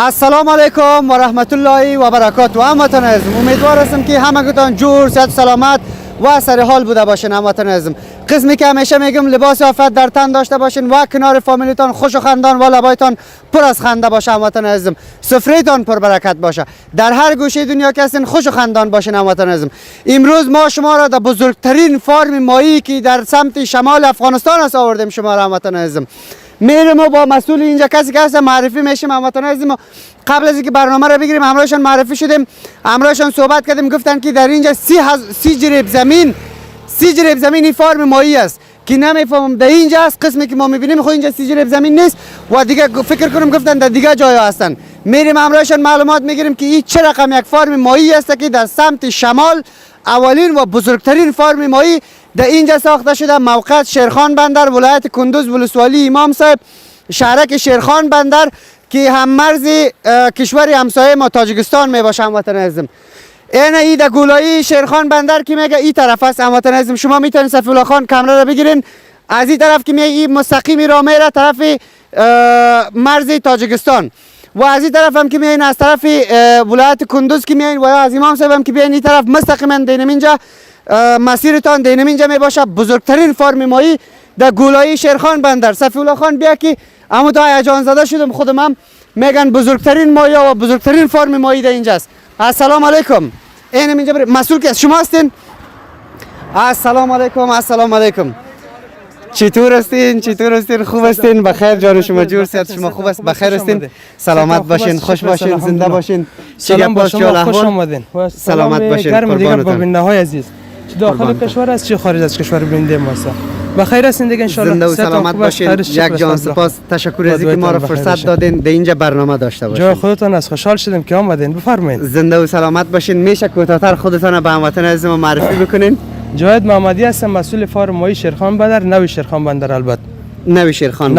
السلام علیکم و رحمت الله و برکاته. هموطن عزیزم، امیدوار هستم که همگیتان جور، صحت، سلامت و سر حال بوده باشین. هموطن عزیزم، قسمی که همیشه میگم لباس عافیت در تن داشته باشین و کنار فامیلیتان خوش و خندان و لبایتان پر از خنده باشه. هموطن عزیزم، سفره‌تان پر برکت باشه. در هر گوشه دنیا که هستین خوش و خندان باشین. هموطن عزیزم، امروز ما شما را در بزرگترین فارم ماهی که در سمت شمال افغانستان است آوردیم شما را. هموطن عزیزم، میریم و با مسئول اینجا کسی که هست معرفی میشیم. هموطن عزیزم، قبل از اینکه برنامه را بگیریم همراهشان معرفی شدیم، همراهشان صحبت کردیم، گفتن که در اینجا 30 جریب زمین این فارم ماهی است که نمیفهمم در اینجا است. قسمی که ما میبینیم خود اینجا 30 جریب زمین نیست و دیگه فکر کنم گفتن در دیگه جایا هستن. میریم همراهشان معلومات میگیریم که این چه رقم یک فارم ماهی است که در سمت شمال اولین و بزرگترین فارم ماهی در اینجا ساخته شده. موقعیت شیرخان بندر، ولایت کندوز، ولسوالی امام صاحب، شهرک شیرخان بندر که هم مرز کشور همسایه ما تاجیکستان می باشه. هموطن عزیزم، این در گولایی شیرخان بندر که میگه این طرف است. هموطن عزیزم، شما میتونید صفی‌الله خان کامera را بگیرین، از این طرف که میگه این مستقیمی را میره طرف مرز تاجیکستان و از این طرف هم که میاین از طرف ولایت کندوز که میاین و از امام صاحب هم که بیاین این طرف مستقیما دینم اینجا مسیرتان دینم اینجا می باشه. بزرگترین فارم ماهی در گولایی شیرخان بندر. صفی‌الله خان بیا که اما تا هیجان زده شدم، خودم هم میگن بزرگترین ماهی و بزرگترین فارم ماهی در اینجاست. السلام علیکم. اینم اینجا مسئول کی شما هستین؟ السلام علیکم. السلام علیکم. چطور هستین؟ خوب هستین؟ بخیر جان شما جور، صحت شما خوب است؟ بخیر هستین؟ سلامت باشین، خوش باشین، زنده باشین. سلام با شما، خوش آمدین. سلامت باشین. گرم دیگه ببیننده عزیز، چه داخل کشور است چه خارج از کشور ببیننده ما است. بخیر هستین دیگه ان شاء الله. زنده و سلامت باشین. یک جان سپاس، تشکر از اینکه ما را فرصت دادین در اینجا برنامه داشته باشین. جای خودتان است، خوشحال شدم که آمدین. بفرمایید. زنده و سلامت باشین. میشه کوتاه‌تر خودتان به هموطن عزیزم معرفی بکنین؟ جاوید محمدی هستم، مسئول فارم ماهی شیرخان بندر، نوی شیرخان بندر. البته نوی شیرخان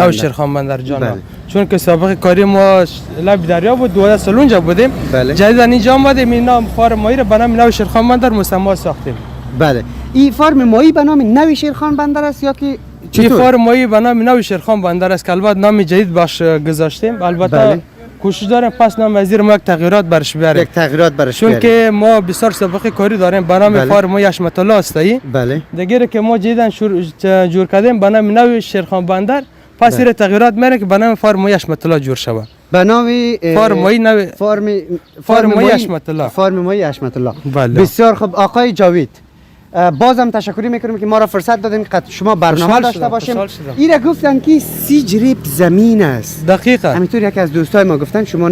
بندر جان. چون که سابقه کاری ما لب دریا بود، 12 سال اونجا بودیم. جدیدا اینجا آمدیم، این نام فارم ماهی رو به نام نوی شیرخان بندر مسما ساختیم. بله. این فارم ماهی به نام نوی شیرخان بندر است یا که این فارم ماهی به نام نوی شیرخان بندر است که البته نام جدید باش گذاشتیم. البته کوشش داریم پس نام وزیر ما یک تغییرات برش بیاریم. چون که ما بسیار سابقه کاری داریم به نام فارم ماهی حشمت الله است. بله. دیگه که ما جدیدن جور کردیم به نام نوی شیرخان بندر، پس این تغییرات میره که به نام فارم ماهی حشمت الله جور شود. به نام فارم ماهی نوی فارم ماهی حشمت الله. فارم ماهی حشمت الله. بله. بسیار خوب آقای جاوید، بازم تشکری میکنیم که ما را فرصت دادین که شما برنامه داشته باشیم. اینا گفتن که 30 جریب زمین است. دقیقاً. همینطور یکی از دوستای ما گفتن شما